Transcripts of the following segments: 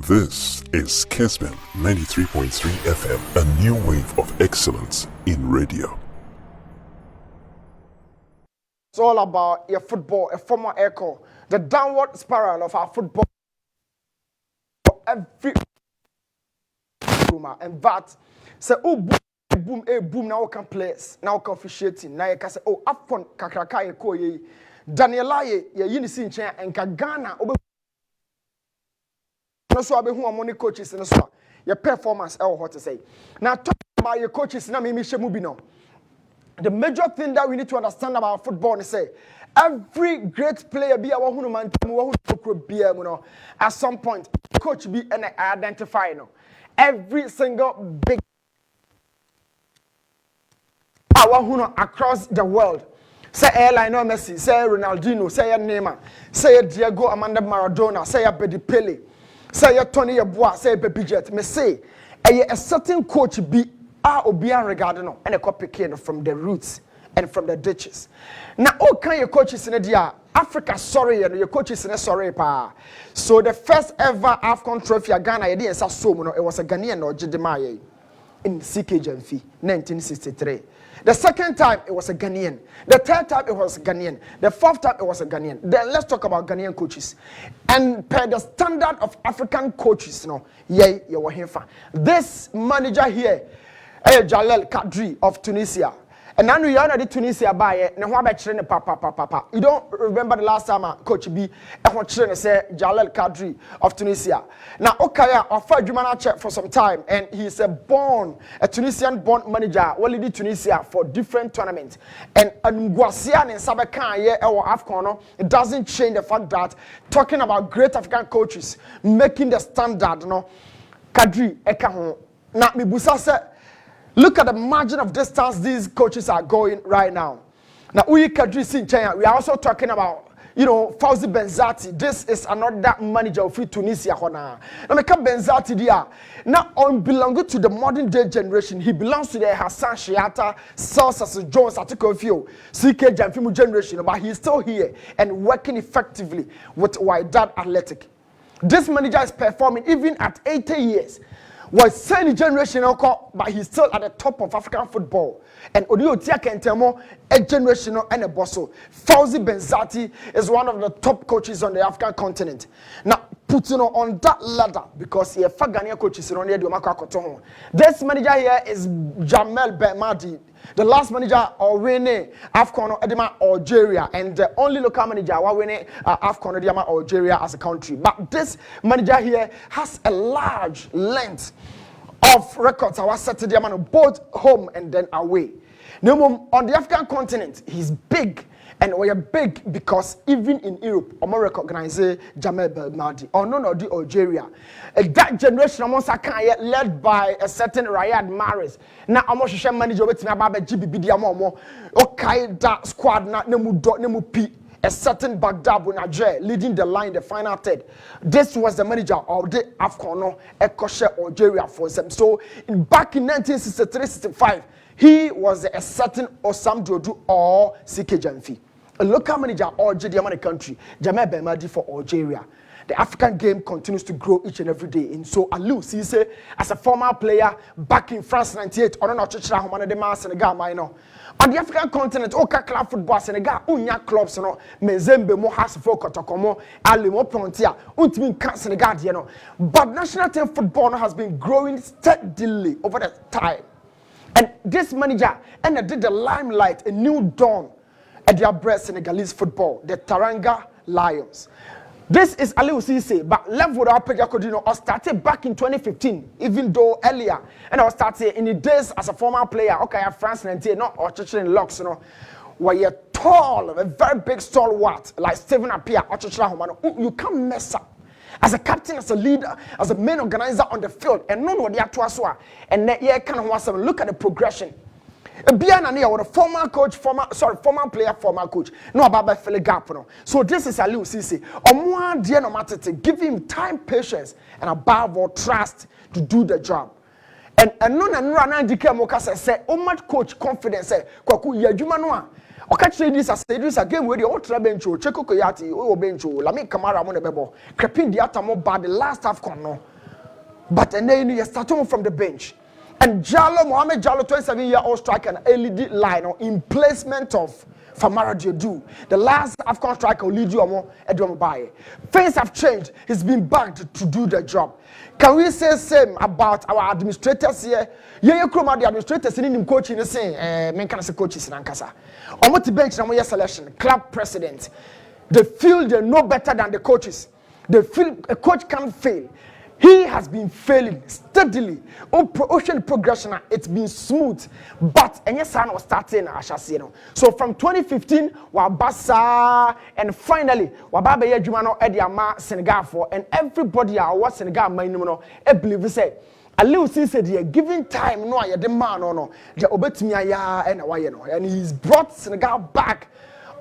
This is Kessben 93.3 FM, a new wave of excellence in radio. It's all about your football, a former echo, the downward spiral of our football. Every and that say boom now can players now can officiating now you can say AFCON kakraka ye ko ye Daniela ye yinisi nchen enka Ghana no so abehu amoni coaches no so your performance what to say now talk about your coaches na me shemu bi no. The major thing that we need to understand about football is say every great player be our man at some point coach be and identify no every single big our across the world say Lionel Messi, say Ronaldinho, say Neymar, say Diego Armando Maradona, say Bedi Pele, say Tony Yeboah, say Baby Jet. Me say a certain coach be obian regarding no and a copy from the roots and from the ditches. Now all kind of coaches in the Africa sorry and your coaches in sorry pa. So the first ever AFCON trophy Ghana it was a Ghanaian or Jedemaye in Kessben 1963. The second time it was a Ghanaian. The third time it was a Ghanaian. The fourth time it was a Ghanaian. Then let's talk about Ghanaian coaches. And per the standard of African coaches, this manager here, Jalel Kadri of Tunisia. And now you know the Tunisia by papa. You don't remember the last time coach B say Jalel Kadri of Tunisia. Now Okaya offered Jumana check for some time and he's a Tunisian born manager well in Tunisia for different tournaments. And Nguasian and Sabakan or AFCON it doesn't change the fact that talking about great African coaches making the standard Kadri Ekaho. Now Mibusa said look at the margin of distance these coaches are going right now. Now, we are also talking about, Fawzi Benzati. This is another manager of Tunisia. Now, Benzati there. Now, on belonging to the modern day generation, he belongs to the Hassan Shiata, Salsa Jones, Atikofio, CK Jamfimu generation, but he's still here and working effectively with Wydad Athletic. This manager is performing even at 80 years. Was same generation, but he's still at the top of African football. And Odiotia Kentemo, a generational and a bosso. Fawzi Benzati is one of the top coaches on the African continent. Now, putting on that ladder because he has Ghanaian coaches on the This manager here is Jamel Belmadi, the last manager of winning AFCON Edema Algeria, and the only local manager who winning AFCON Edema Algeria as a country. But this manager here has a large length of records. I was set to the both home and then away. Now, on the African continent, he's big. And we are big because even in Europe, we recognize Jamel Belmadi or no the Algeria. That generation amongst led by a certain Riyad Mahrez. Now I'm also manager with me about GBB Diamomo. Okay, that squad na nemu P. A certain Baghdad Niger leading the line, the final third. This was the manager of the AFCON Ekoshe Algeria for them. So back in 1963-65, he was a certain Osam Dodu or CK Jamfi. A local manager or Jediamani country, Jamel Belmadi for Algeria. The African game continues to grow each and every day. And so Aliou Cisse, as a former player back in France 98, on Senegal minor. On the African continent, club football, Senegal, unya clubs, Mezembe, Mohas, Fokotokomo, Alimo Frontier, Untimin Senegal, but national team football has been growing steadily over the time. And this manager did the limelight, a new dawn at their breast Senegalese football, the Taranga Lions. This is Aliou Cisse, but level up I started back in 2015, even though earlier, and I started in the days as a former player. Okay, I have France 98, not or in Locks, where you're tall, a very big stalwart, like Stephen Appiah, you can't mess up. As a captain, as a leader, as a main organizer on the field, and none of the actual and then look at the progression. A former coach, former player, former coach. No about Philip Gap. So this is Aliou Cisse. Give him time, patience, and above all trust to do the job. And none and run say, much coach confidence say, Kwaku Yajumanoa. Okay, this as a game where the old bencho, Cheko Koyati, Bencho, Lami Kamara Monebebo, Crepin the Atamo bad the last AFCON. But and then you start from the bench. And Mohamed Jallo, 27-year-old striker, an LED line in placement of Famara Diodou, the last AFCON striker who lead you Edom Baye. Things have changed. He's been backed to do the job. Can we say same about our administrators here? Yeah, the administrators in him coaching saying, men can say coaches in Ankasa. On what bench na selection, club president. They feel they know better than the coaches. They feel a coach can't fail. He has been failing steadily. Ocean progression, it's been smooth. But and yes, was starting so from 2015, Wabasa, and finally, Wababa Jumano Ediama Senegal for, and everybody was Senegal Mainuno, I believe say. A little said he giving time, no, the man or no, the Obetimia and he's brought Senegal back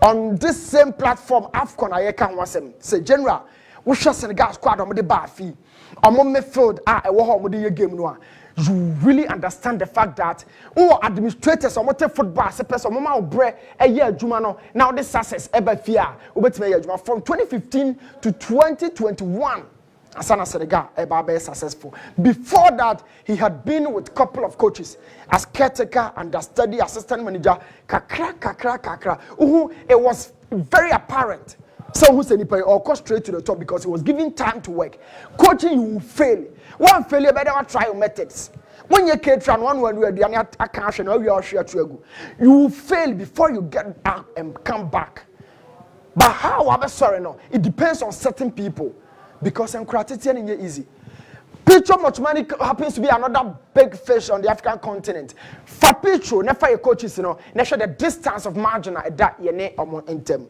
on this same platform. AFCON Ayekan was him. Say, General, we shall Senegal squad on the bar fee. Among midfield, game no. You really understand the fact that administrators or football now this success from 2015 to 2021. Asana Senegal Eba successful. Before that, he had been with a couple of coaches as caretaker and as study assistant manager. Kakra. It was very apparent. So who said or go straight to the top because he was given time to work. Coaching, you will fail. One failure, better try your methods. When you can't try one you are the account or you are share to you will fail before you get out and come back. But how I'm sorry, no, it depends on certain people because gratitude is easy. Petro much money happens to be another big fish on the African continent. For Petro, never your coaches, never the distance of margin at that yene or in term.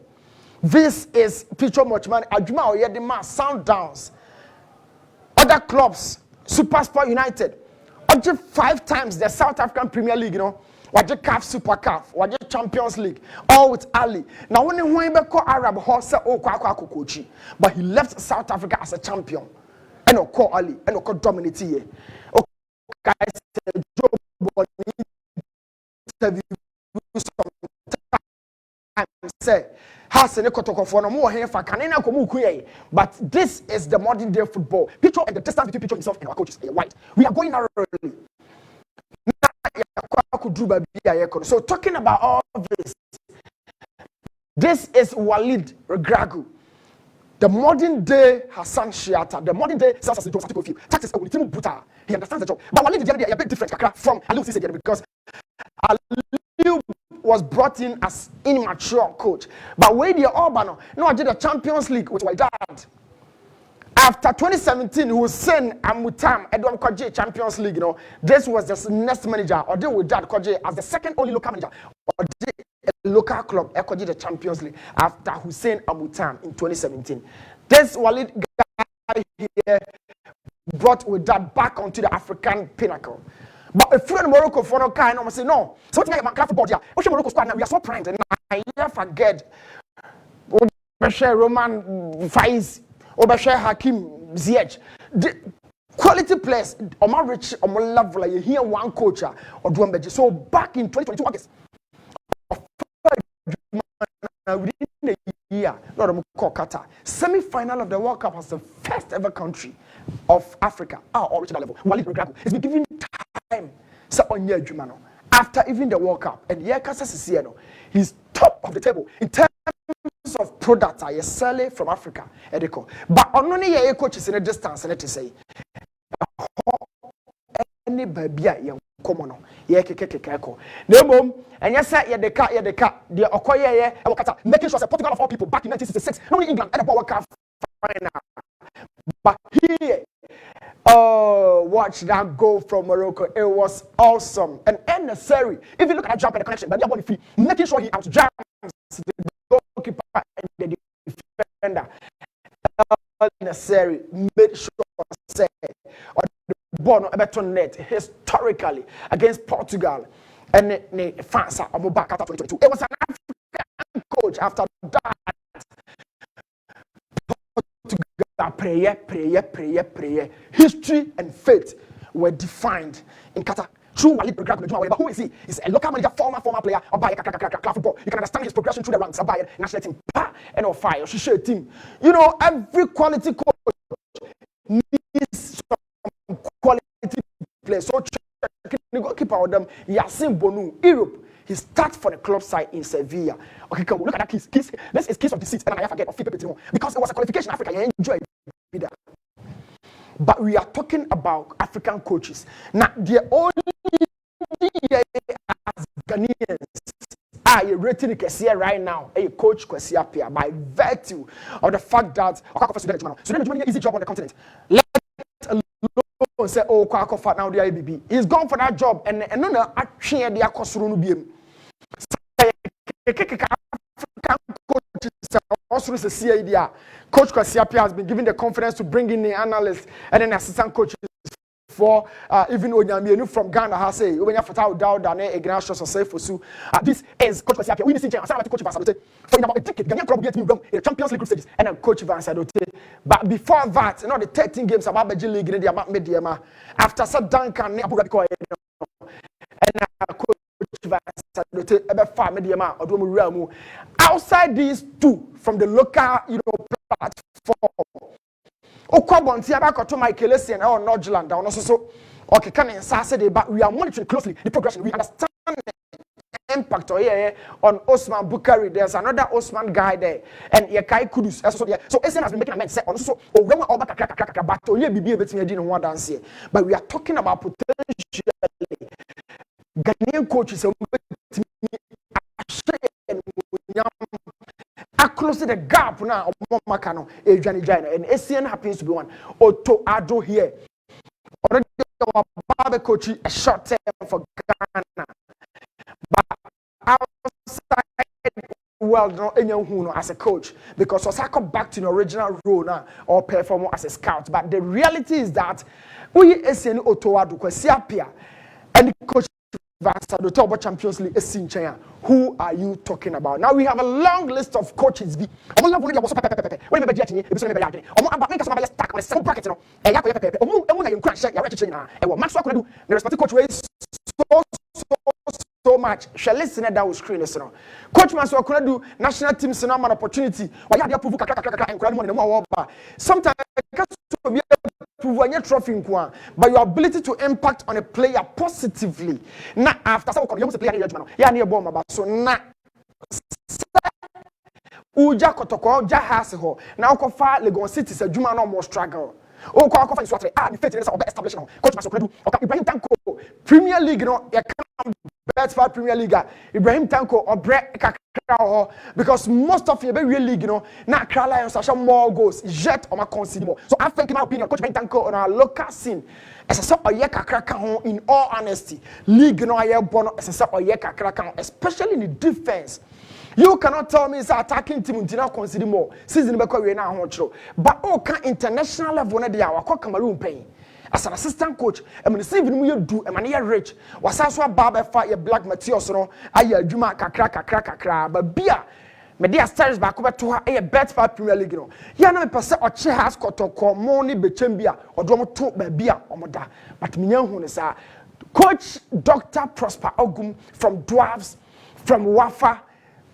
This is Petro much money. Ajuma or Yedima Sundowns. Other clubs, Super Sport United, or 5 times the South African Premier League, or the CAF Super CAF, or the Champions League, all with Ali. Now when he call Arab horse coach, but he left South Africa as a champion, and call Ali, and call dominate here. Say. But this is the modern day football. Picture and the distance between Picture himself and our coaches are wide. We are going narrowly. So talking about all of this is Walid Regragu, the modern day Hassan Shiata, the modern day Sasa Joseph. Tactics brutal. He understands the job. But Walid is a bit different from Aliou Cisse because Aliou was brought in as immature coach. But where the Urbano, no, I did a Champions League with my dad. After 2017, he was sent Amutam Edwin Koje Champions League. This was the next manager, or deal with that Koje as the second only local manager, or a local club Koje the Champions League after Hussein Amutam in 2017. This Walid guy here brought with that back onto the African pinnacle. But if you're in Morocco for no kind, I'm say no. So what's my football here? What's Morocco squad now? We are so primed, and I forget. Obashe Roman Faiz, Obashe Hakim Ziyech. The quality players, Omar Rich, Omar level. You hear one coach or Duambeji. So back in 2022 August, within a year, Qatar semi-final of the World Cup was the first ever country of Africa, our original level. Walid Regragu has been given time. So on year Jumano after even the World Cup and he's top of the table in terms of products I sell from Africa. But on only a coaches in a distance and let us say any baby common no mom and yes sir the car the Okoye making sure Portugal of all people back in 1966 only England and the World Cup final. But here watch that goal from Morocco. It was awesome and necessary. If you look at that jump and the connection, but body free, making sure he outjumps the goalkeeper and the defender. Necessary. Make sure say or the ball on Everton net historically against Portugal and the fans are back after 2022. It was an African coach after that. Prayer. History and faith were defined in Qatar. True Walid Regragu, but who is he? He's a local manager, former player of Bayer football. You can understand his progression through the ranks of Bayer national team, and of fire, team. Every quality coach needs some there. So the goalkeeper of them, Yasin Bonu, Europe. He starts for the club side in Sevilla. Okay, come look at that kiss. This is kiss of the seats, and I forget of because it was a qualification Africa. You enjoy it. But we are talking about African coaches. Now, the only as Ghanaians are rating Kessia right now, a coach Kessia Pia, by virtue of the fact that Sudan is easy job on the continent. Let alone say, oh, Kwakofa now the IBB. He's gone for that job, and no, actually, the Akosuru BM. African coaches, Coach Kwasiapia has been given the confidence to bring in the analysts and then assistant coaches for even Onyamienu from Ghana has say when you fatao down than a grand show say for so this is Coach Kwasiapia. We need to change. Coach Van Sadote for about a ticket. Ghanaian club get me wrong in the Champions League group stages and then Coach Van Sadote. But before that, you know the 13 games about the league in the about media after Sir Duncan and Coach outside these two from the local, platform. Okwabonti abakoto Michael Essien or Nordjylland down also so okay can say but we are monitoring closely the progression. We understand the impact here on Osman Bukari. There's another Osman guy there and Yekai Kudus also there. So Essien has been making a mention on so when all back but only be between the one dance here. But we are talking about potentially Ghanaian coaches closing the gap now Makano and Essien happens to be one. Otto Ado here. Already our coach a short term for Ghana. But outside world no anyone as a coach because Osaka back to the original role now or perform as a scout. But the reality is that we Essien Otto Ado Kwasiapia and the coach the Champions League is who are you talking about? Now we have a long list of coaches. The respective coach is so much. Shall listen that was screen. Coach Manso could do national teams an opportunity. Sometimes prove your trophy but your ability to impact on a player positively. Now after some you player near bomb so now Uja Kotoko Jahas ho now Kofa Legon City is a Juma no more struggle. Oh, Kofa is what the faith is establishment. Coach Masopredu Ibrahim Tanko Premier League best for Premier League Ibrahim Tanko or Brett Kakra because most of your real league now Lions are more goals yet or concede more. So I think in my opinion Coach Ibrahim Tanko on our local scene as a sub or Kakra in all honesty league as a sub or Kakra especially in the defense. You cannot tell me it's attacking team did not consider more season because we now but can international level they are Cameroon paying. As an assistant coach, I'm receiving you do a mania rich. Was also a barber fire black materials no aye juma kakra but beer media stars back over to her a bet for Premier League no. Ya na me pese oche has kotoko money bechembia odomo to ba bia omoda but me hu ne sa coach Dr. Prosper Ogum from Dwarves from Wafa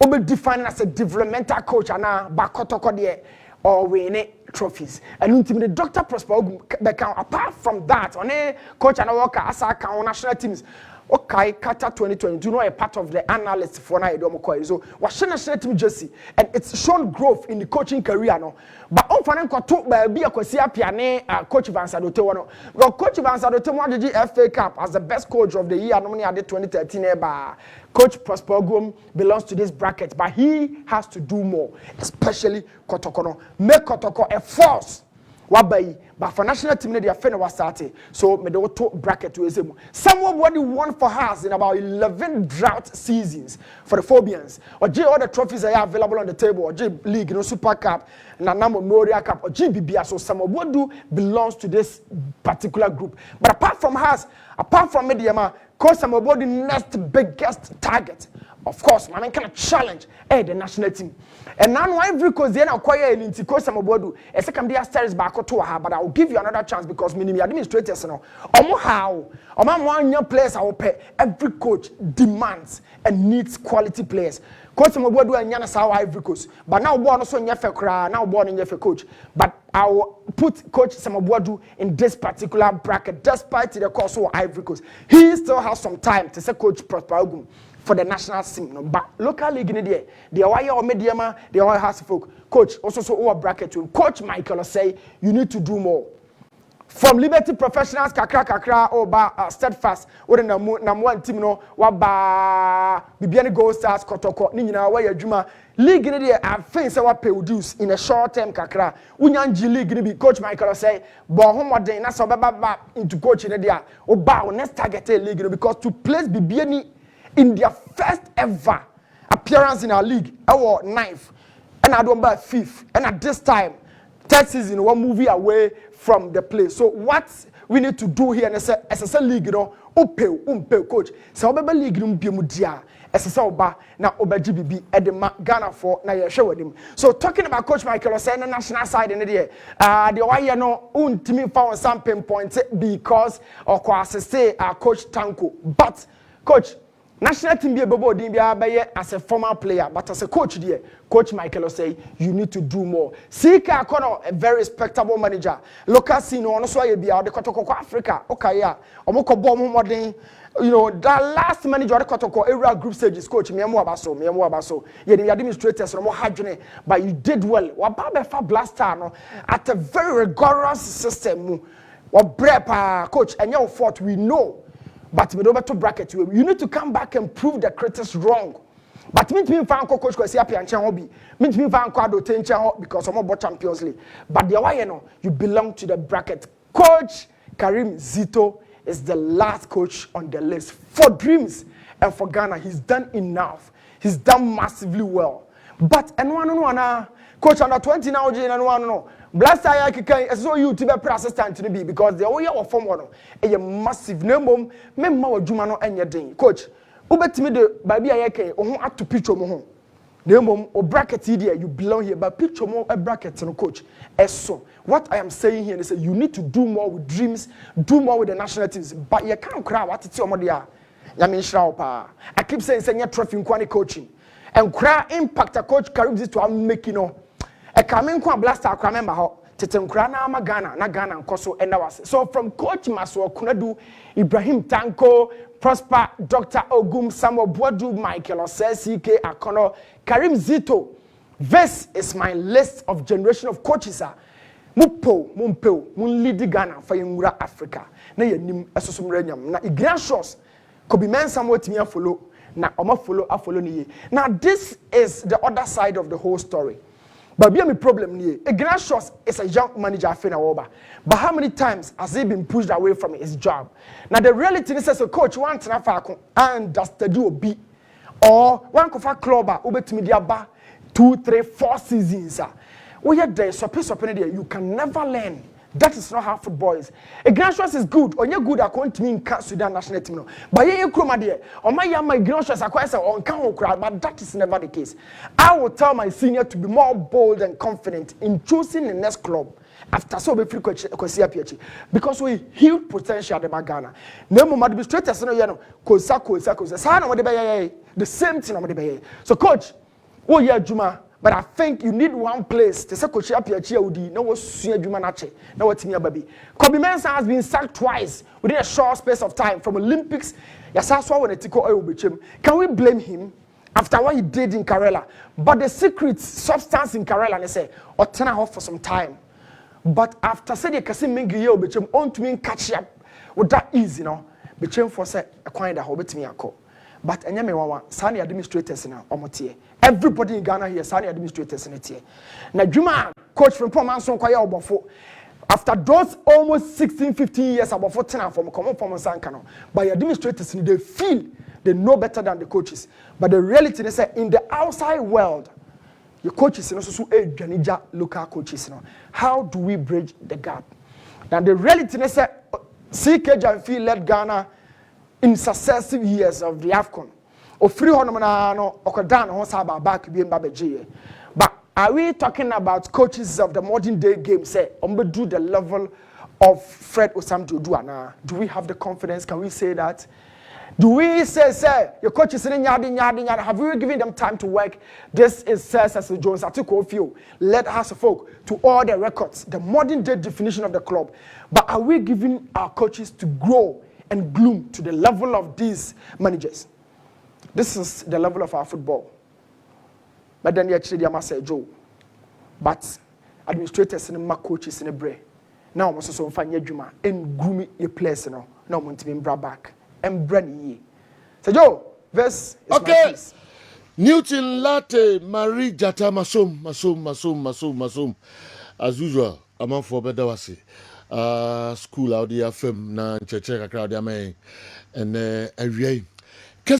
obe defined as a developmental coach ana ba kotoko de or winning trophies. And the Dr. Prosper apart from that, on a coach and a worker as our national teams. Okay, Qatar 2022, no a part of the analysts for Naidomoko. So, what's national team jersey? And it's shown growth in the coaching career. No, but on Fananko took by be a Piane, Coach Van Sadote. Well, Coach Van Sadote won the FA Cup as the best coach of the year. Normally, at the 2013 Coach Prosper Ogum belongs to this bracket, but he has to do more, especially Kotokono. Make Kotoko a force. Wabai, but for national team, they are finna was started. So, me do to bracket to him. Somebody won for us in about 11 drought seasons for the Phobians. Or J all the trophies are available on the table. Or J League, Super Cup, Nana Memorial Cup, or GBBR. So, somebody belongs to this particular group. But apart from us, apart from Mediama, course, somebody next biggest target. Of course, man, kind of challenge the national team. And now every coach then acquire an intico some bodu. A second day stairs back to her, but I will give you another chance because minimum administrators no. How one young players I will pay. Every coach demands and needs quality players. Coach some bodu and yana saw every coach. But now born also in your now born in your coach. But I will put Coach Samabuadu in this particular bracket, despite the course of Ivory Coast. He still has some time to say Coach Prosper Ogum for the national team. No, but local league in the wire or mediama, the all has folk. Coach also so over bracket to Coach Michael say you need to do more. From Liberty Professionals, kakra, oba steadfast. Or in number one team no waba Bibiani Gold Stars Kotoko. Nina waya juma league in the I think say what pay dues in a short term kakra. Unyanji league in be Coach Michael say, but home day na so baba into coach in the oba next target league because to place Bibiani in their first ever appearance in our league, our ninth, and I don't buy fifth, and at this time, third season, one movie away from the place. So what we need to do here, as a league, you know, umpe coach. So we league mudia, as a oba na oba GBB at the Ghana for na ye show him. So talking about Coach Michael saying the national side in the day, the why you know team found some pinpoints because of course say Coach Tanko, but Coach. National team be as a former player, but as a coach there, Coach Michael say you need to do more. Sika Kono, a very respectable manager. Local scene on so be out the Kotoko Africa. Okay, yeah. Omoko bomb modern. You know, that last manager the Kotoko area group stages coach Miamu Abaso. Yeah, the administrators no more hydrogen, but you did well. Wababa fa blaster no at a very rigorous system. Wabrepa coach and your fault we know. But we don't to bracket you. You need to come back and prove the critics wrong. But me fan coach because me fan because I'm about Champions League. But the way you belong to the bracket. Coach Karim Zito is the last coach on the list for dreams and for Ghana. He's done enough. He's done massively well. But coach under 20 now, no. Blaster I so you to be assistant to be because the way of form one a massive name memma adwuma no enya den coach ubetimi de baby ayeke ohun ato picture mo ho name o bracket here you belong here but picture mo a bracket no coach eso what I am saying here is you need to do more with dreams, do more with the national teams, but you can't cry what it's your ya me nshra pa I keep saying say trophy kwani coaching and cry impact a coach Karim this to am making no a coming kwa blaster akwa member ho tetenkura na ama Ghana na Ghana nkoso enda wase. So from coach Maso Kunadu, Ibrahim Tanko, Prosper, Dr. Ogum, Samuel Boadu, Michael Osei, CK Akono, Karim Zito. This is my list of generation of coaches. Mumpeo, mun lead Ghana for Yungura Africa. Na yenim esosumrenyam na igracious could be men somewhat to me follow na oma follow ni. Now this is the other side of the whole story. But be a problem here. Ignatius is a young manager at Fenawoba. But how many times has he been pushed away from his job? Now the reality is as a coach wants to and does the do be or one of our club over to media bar 2, 3, 4 seasons. We are there, so you can never learn. That is not how football is. Ignatius is good. On your good account to me in Sudan national team. But you chroma there. On my young Ignatius acquires on count crowd, but that is never the case. I will tell my senior to be more bold and confident in choosing the next club after so be free PhD because we huge potential the Ghana. No more administrators no kosa. The same thing. So coach, oh yeah, Juma. But I think you need one place to say coach Apia Udi. No was Suya Jumanache. No what's near baby. Kobe Mensah has been sacked twice within a short space of time from Olympics. Yasaswa when Etiko Oyobichim. Can we blame him after what he did in Karela? But the secret substance in Karela, they say, or turn off for some time. But after saying Kasim Mingi Obichim on to me catch up with that easy, you know, Bichim for say acquiring the hobbit me a call. But anyame wawa sani administrators na omotie. Everybody in Ghana here sani administrators in it here. Na Juma coach from Pomanson kwaya obofo. After those almost 16, 15 years abofo tena from common from Sankano. But the administrators they feel they know better than the coaches. But the reality is that in the outside world, your coaches also so Janija local coaches. How do we bridge the gap? Now the reality is that CK Janfi led Ghana in successive years of the AFCON. But are we talking about coaches of the modern day game? Say, do the level of Fred Osam Joduana. Do we have the confidence? Can we say that? Do we say your coach is in yadi? Have we given them time to work? This is Cecil Jones. I took off you. Let us folk to all the records, the modern day definition of the club. But are we giving our coaches to grow and bloom to the level of these managers? This is the level of our football. But then actually, I must say, Joe. But administrators and my coaches in a break. Now, I'm also finding a juma and grooming your players now. Now, I'm going to be brought back. And Brandy. So, Joe, verse is okay. Newton Latte, Marie Jata Masum. As usual, I'm on for Bedawasi. School out there, film, na check a crowd, and